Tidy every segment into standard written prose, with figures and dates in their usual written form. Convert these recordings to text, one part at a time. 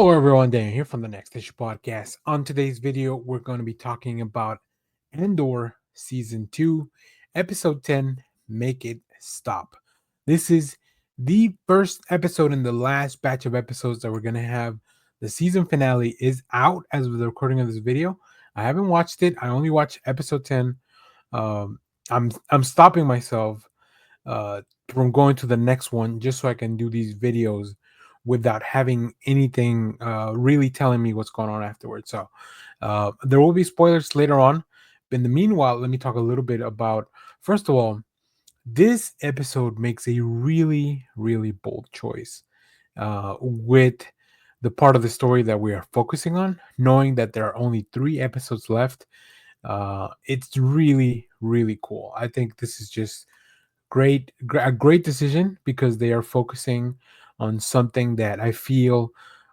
Hello everyone, Dan here from the Next Issue Podcast. On today's video, we're going to be talking about Andor Season 2, Episode 10, Make It Stop. This is the first episode in the last batch of episodes that we're going to have. The season finale is out as of the recording of this video. I haven't watched it. I only watched Episode 10. Um, I'm stopping myself from going to the next one just so I can do these videos without having anything really telling me what's going on afterwards. So there will be spoilers later on. In the meanwhile, let me talk a little bit about, first of all, this episode makes a really, really bold choice with the part of the story that we are focusing on, knowing that there are only 3 episodes left. It's really, really cool. I think this is just a great decision because they are focusing on something that I feel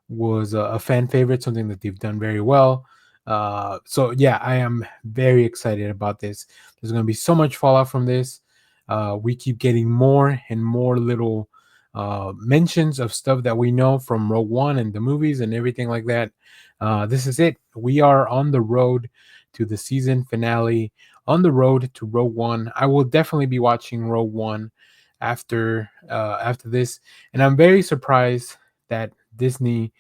was a fan favorite, something that they've done very well. So yeah, I am very excited about this. There's going to be so much fallout from this. We keep getting more and more little mentions of stuff that we know from Rogue One and the movies and everything like that. This is it. We are on the road to the season finale, on the road to Rogue One. I will definitely be watching Rogue One after this, and I'm very surprised that Disney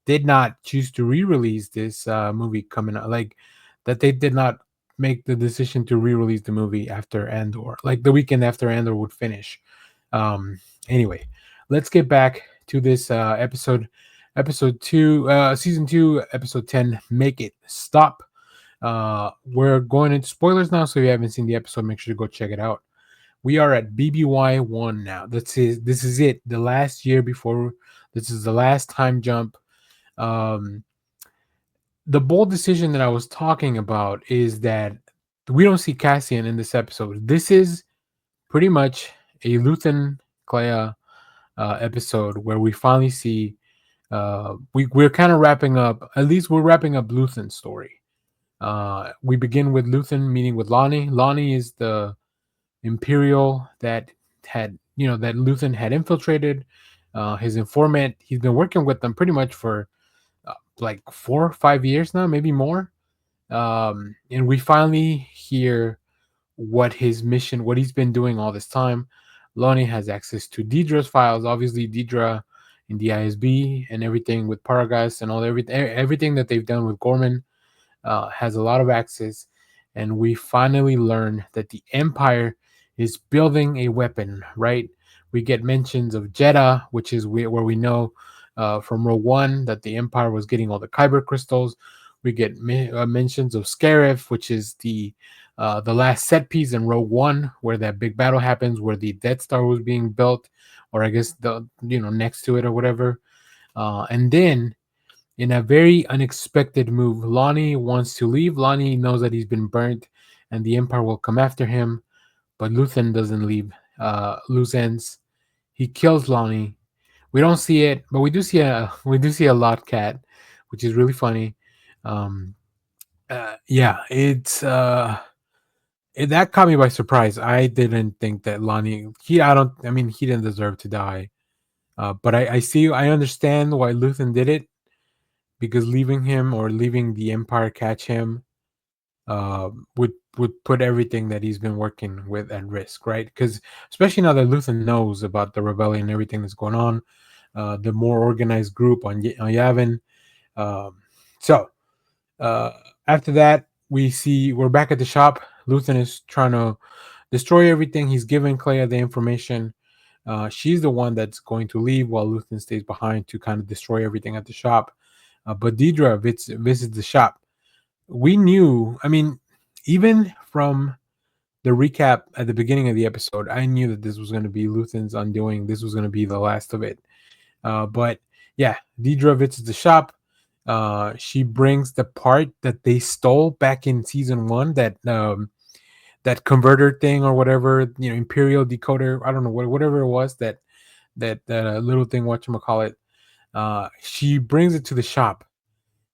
did not choose to re-release this movie coming out. Like that they did not make the decision to re-release the movie after Andor, like the weekend after Andor would finish. Anyway, let's get back to this episode 2, season 2, episode 10. Make It Stop. We're going into spoilers now, so if you haven't seen the episode, make sure to go check it out. We are at BBY 1 now. This is it. The last year before, this is the last time jump. Um, the bold decision that I was talking about is that we don't see Cassian in this episode. This is pretty much a Luthen Clea episode where we finally see. We're kind of wrapping up. At least we're wrapping up Luthen's story. We begin with Luthen meeting with Lonnie. Lonnie is the Imperial that that Luthen had infiltrated. His informant. He's been working with them pretty much for like 4 or 5 years now, maybe more. And we finally hear what his mission, what he's been doing all this time. Lonnie has access to Deidre's files. Obviously, Deidre in the ISB and everything with Paragas and everything that they've done with Gorman has a lot of access. And we finally learn that the Empire is building a weapon, right? We get mentions of Jeddah, which is where we know from Rogue One that the Empire was getting all the Kyber crystals. We get mentions of Scarif, which is the last set piece in Rogue One, where that big battle happens, where the Death Star was being built, or I guess the next to it or whatever. And then in a very unexpected move, Lonnie wants to leave. Lonnie knows that he's been burnt, and the Empire will come after him. But Luthen doesn't leave loose ends. He kills Lonnie. We don't see it, but we do see a lot cat, which is really funny. Um, yeah, that caught me by surprise. I didn't think that Lonnie. I don't. I mean, he didn't deserve to die. But I understand why Luthen did it, because leaving him or leaving the Empire catch him would put everything that he's been working with at risk, right? Because especially now that Luthen knows about the rebellion and everything that's going on, the more organized group on Yavin. Um, so uh, after that, we're back at the shop. Luthen is trying to destroy everything. He's giving Clea the information. She's the one that's going to leave while Luthen stays behind to kind of destroy everything at the shop. But Deidre visits the shop. We knew, I mean, even from the recap at the beginning of the episode, I knew that this was going to be Luthen's undoing. This was going to be the last of it. But yeah, Deidre visits the shop. She brings the part that they stole back in season 1, that converter thing or whatever, Imperial decoder. I don't know whatever it was that little thing. Whatchamacallit. She brings it to the shop,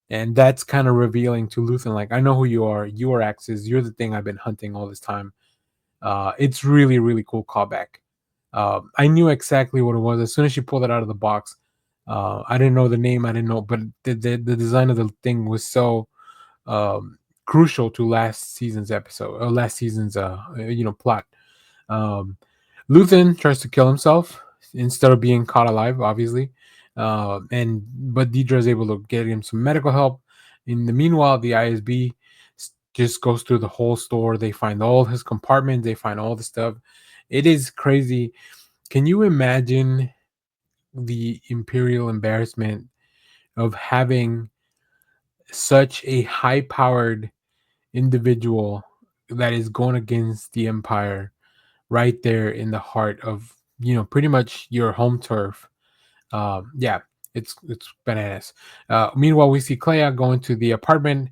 and that's kind of revealing to Luthen, like, I know who you are. You are Axis. You're the thing I've been hunting all this time. It's really, really cool callback. I knew exactly what it was as soon as she pulled it out of the box. I didn't know the name. I didn't know, but the design of the thing was so um, crucial to last season's episode or last season's plot. Um, Luthen tries to kill himself instead of being caught alive, obviously. And but Deidre is able to get him some medical help. In the meanwhile, the ISB just goes through the whole store. They find all his compartments. They find all the stuff. It is crazy. Can you imagine the imperial embarrassment of having such a high-powered individual that is going against the empire right there in the heart of pretty much your home turf. Yeah, it's bananas. Meanwhile, we see Clea going to the apartment.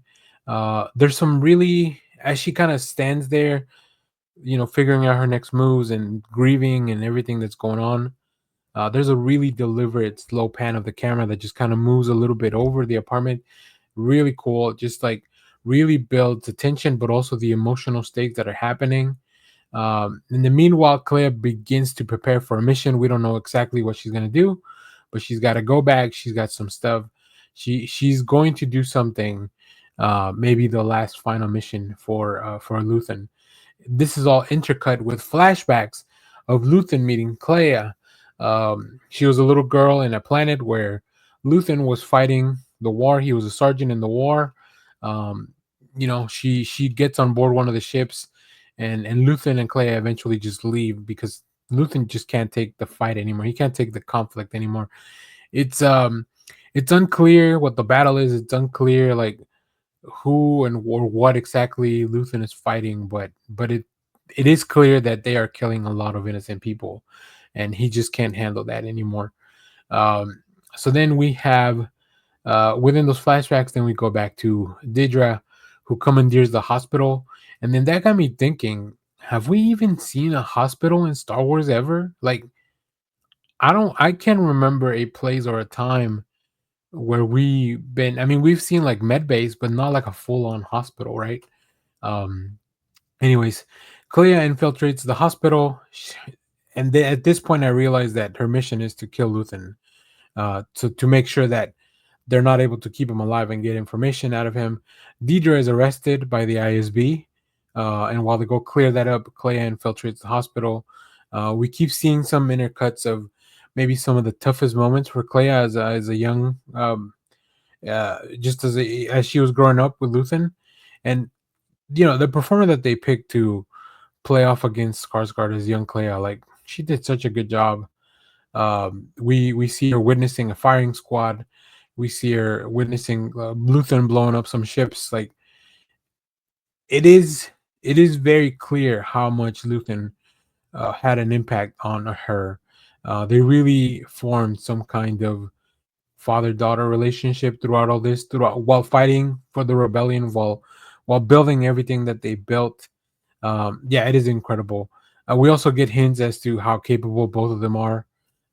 There's some really, as she kind of stands there, figuring out her next moves and grieving and everything that's going on. There's a really deliberate slow pan of the camera that just kind of moves a little bit over the apartment. Really cool. Just like really builds the tension, but also the emotional stakes that are happening. In the meanwhile, Claire begins to prepare for a mission. We don't know exactly what she's gonna do, but she's got to go back. She's got some stuff. She's going to do something. Maybe the last final mission for Luthen. This is all intercut with flashbacks of Luthen meeting Clea. She was a little girl in a planet where Luthen was fighting the war. He was a sergeant in the war. Um, she gets on board one of the ships, and Luthen and Clea eventually just leave because Luthen just can't take the fight anymore. He can't take the conflict anymore. It's it's unclear what the battle is. It's unclear like who and or what exactly Luthen is fighting, but it is clear that they are killing a lot of innocent people, and he just can't handle that anymore. Um, so then we have within those flashbacks, then we go back to Didra, who commandeers the hospital, and then that got me thinking: have we even seen a hospital in Star Wars ever? Like, I can't remember a place or a time where we been. I mean, we've seen like med base, but not like a full on hospital, right? Um, Anyways, Clea infiltrates the hospital, and then at this point, I realized that her mission is to kill Luthen, to make sure that they're not able to keep him alive and get information out of him. Deidre is arrested by the ISB, and while they go clear that up, Clea infiltrates the hospital. We keep seeing some intercuts of maybe some of the toughest moments for Clea as a young, just as she was growing up with Luthen, and the performer that they picked to play off against Skarsgård as young Clea, like she did such a good job. We see her witnessing a firing squad. We see her witnessing Luthen blowing up some ships. Like it is, it is very clear how much Luthen had an impact on her. They really formed some kind of father-daughter relationship throughout all this, throughout while fighting for the rebellion, while building everything that they built. Yeah, it is incredible. We also get hints as to how capable both of them are.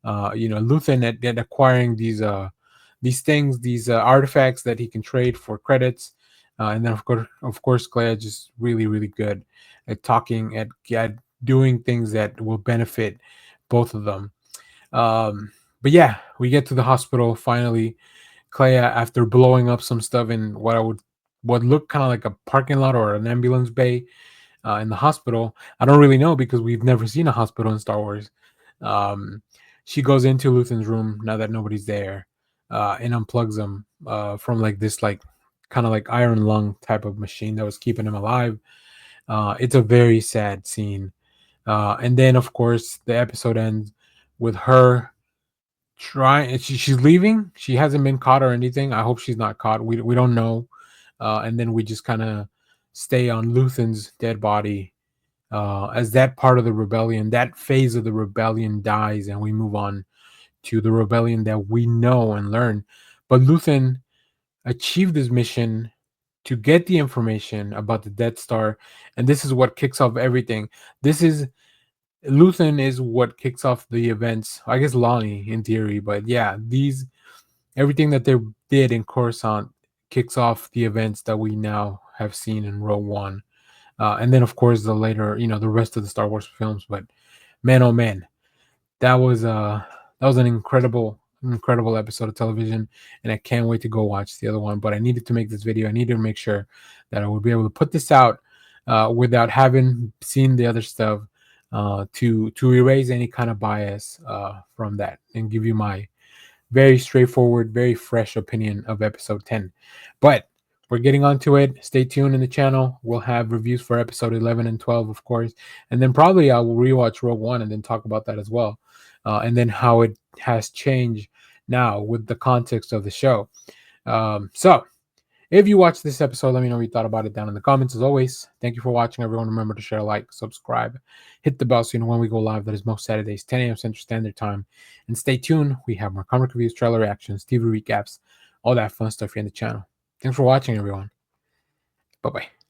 Luthen at acquiring these things, these artifacts that he can trade for credits, and then of course, Clea just really, really good at talking at doing things that will benefit both of them. Um, but yeah, we get to the hospital finally. Clea, after blowing up some stuff in what looked kind of like a parking lot or an ambulance bay, in the hospital. I don't really know because we've never seen a hospital in Star Wars. Um, she goes into Luthen's room now that nobody's there, and unplugs him from like this like kind of like iron lung type of machine that was keeping him alive. It's a very sad scene. And then of course the episode ends with her trying. She's leaving. She hasn't been caught or anything. I hope she's not caught. We don't know. And then we just kind of stay on Luthen's dead body as that part of the rebellion, that phase of the rebellion dies, and we move on to the rebellion that we know and learn. But Luthen achieved his mission to get the information about the Death Star, and this is what kicks off everything. This is Luthen is what kicks off the events. I guess Lonnie in theory, but yeah, these everything that they did in Coruscant kicks off the events that we now have seen in Rogue One. And then of course the later, the rest of the Star Wars films. But man, oh man, that was that was an incredible incredible episode of television, and I can't wait to go watch the other one. But I needed to make this video. I needed to make sure that I would be able to put this out without having seen the other stuff, to erase any kind of bias from that and give you my very straightforward, very fresh opinion of episode 10. But we're getting onto it. Stay tuned in the channel. We'll have reviews for episode 11 and 12, of course. And then probably I will rewatch Rogue One and then talk about that as well. And then how it has changed now with the context of the show. So if you watched this episode, let me know what you thought about it down in the comments. As always, thank you for watching, everyone. Remember to share, like, subscribe, hit the bell so you know when we go live. That is most Saturdays, 10 a.m. Central Standard Time. And stay tuned. We have more comic reviews, trailer reactions, TV recaps, all that fun stuff here in the channel. Thanks for watching, everyone. Bye-bye.